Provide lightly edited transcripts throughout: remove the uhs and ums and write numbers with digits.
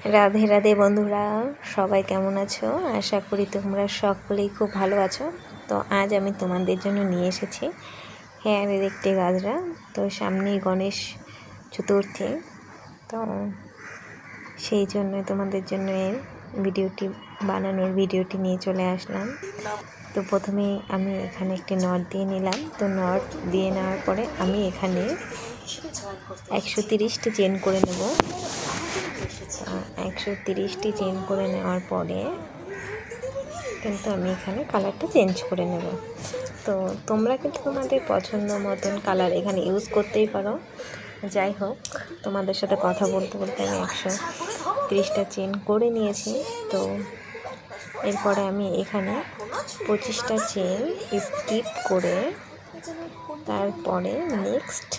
রাধে রাধে বন্ধুরা, সবাই কেমন আছো? আশা করি তোমরা সকলেই খুব ভালো আছো। তো আজ আমি তোমাদের জন্য নিয়ে এসেছি হেয়ারের একটি গাজরা। তো সামনেই গণেশ চতুর্থী, তো সেই জন্য তোমাদের জন্য এই ভিডিওটি নিয়ে চলে আসলাম। তো প্রথমেই আমি এখানে একটি নট দিয়ে নিলাম। তো নট দিয়ে নেওয়ার পরে আমি এখানে 130টি চেন করে নেব। 130টি চেন করে নেওয়ার পরে কিন্তু আমি এখানে কালারটা চেঞ্জ করে নেব। তো তোমরা কিন্তু তোমাদের পছন্দ মতন কালার এখানে ইউজ করতেই পারো। যাই হোক, তোমাদের সাথে কথা বলতে বলতে আমি 130টা চেন করে নিয়েছি। তো এরপরে আমি এখানে 25টা চেন স্কিপ করে তারপরে নেক্সট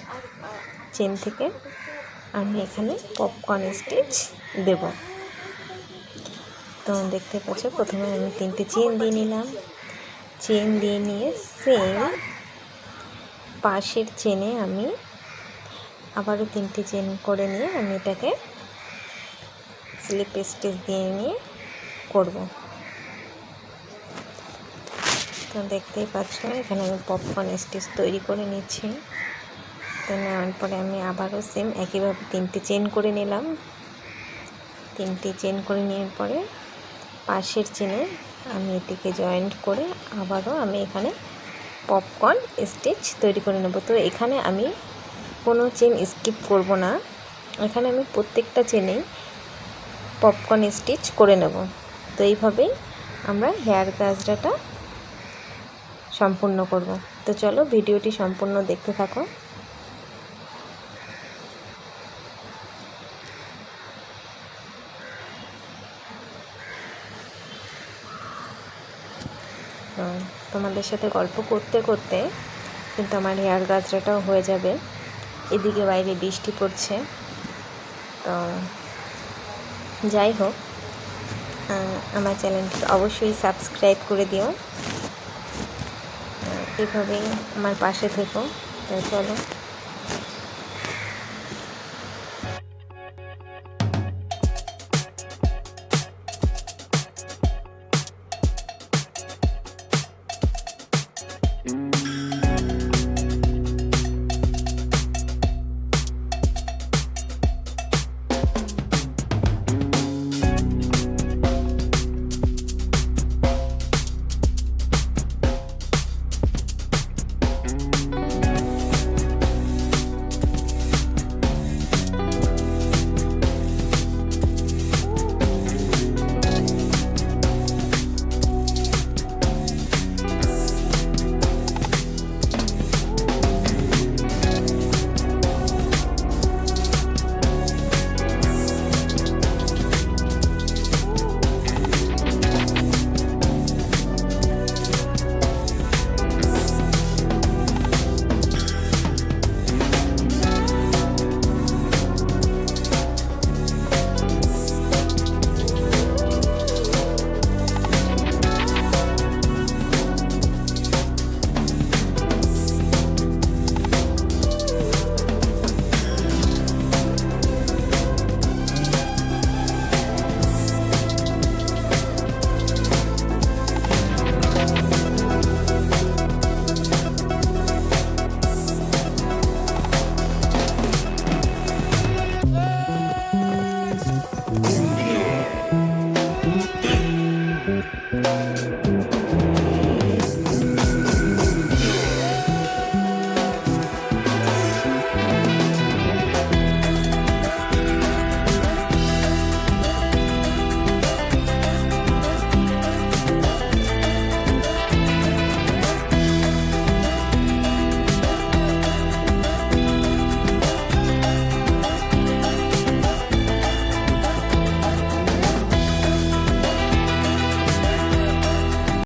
চেন থেকে আমি এখানে পপকর্ন স্টিচ দেব। তো দেখতে পাচ্ছ, প্রথমে আমি 3টে চেন দিয়ে নিলাম। চেন দিয়ে নিয়ে সেম পাশের চেনে আমি আবারও 3টে চেন করে নিয়ে আমি এটাকে স্লিপ স্টিচ দিয়ে নিয়ে করব। তো দেখতেই পাচ্ছ, এখানে আমি পপকর্ন স্টিচ তৈরি করে নিচ্ছি। তো নেওয়ার পরে আমি আবারও সেম একইভাবে 3টে চেন করে নিলাম। 3টে চেন করে নেওয়ার পরে পাশের চেনে আমি এটিকে জয়েন্ট করে আবারও আমি এখানে পপকর্ন স্টিচ তৈরি করে নেব। তো এখানে আমি কোনো চেন স্কিপ করব না, এখানে আমি প্রত্যেকটা চেনেই পপকর্ন স্টিচ করে নেব। তো এইভাবেই আমরা হেয়ার গাজরাটা সম্পূর্ণ করব। তো চলো ভিডিওটি সম্পূর্ণ দেখতে থাকো। তোমাদের সাথে গল্প করতে করতে কিন্তু আমার হেয়ার গাজরাটাও হয়ে যাবে। এদিকে বাইরে বৃষ্টি পড়ছে। তো যাই হোক, আমার চ্যানেলটি অবশ্যই সাবস্ক্রাইব করে দিও। এভাবেই আমার পাশে থেকো। তো চলো।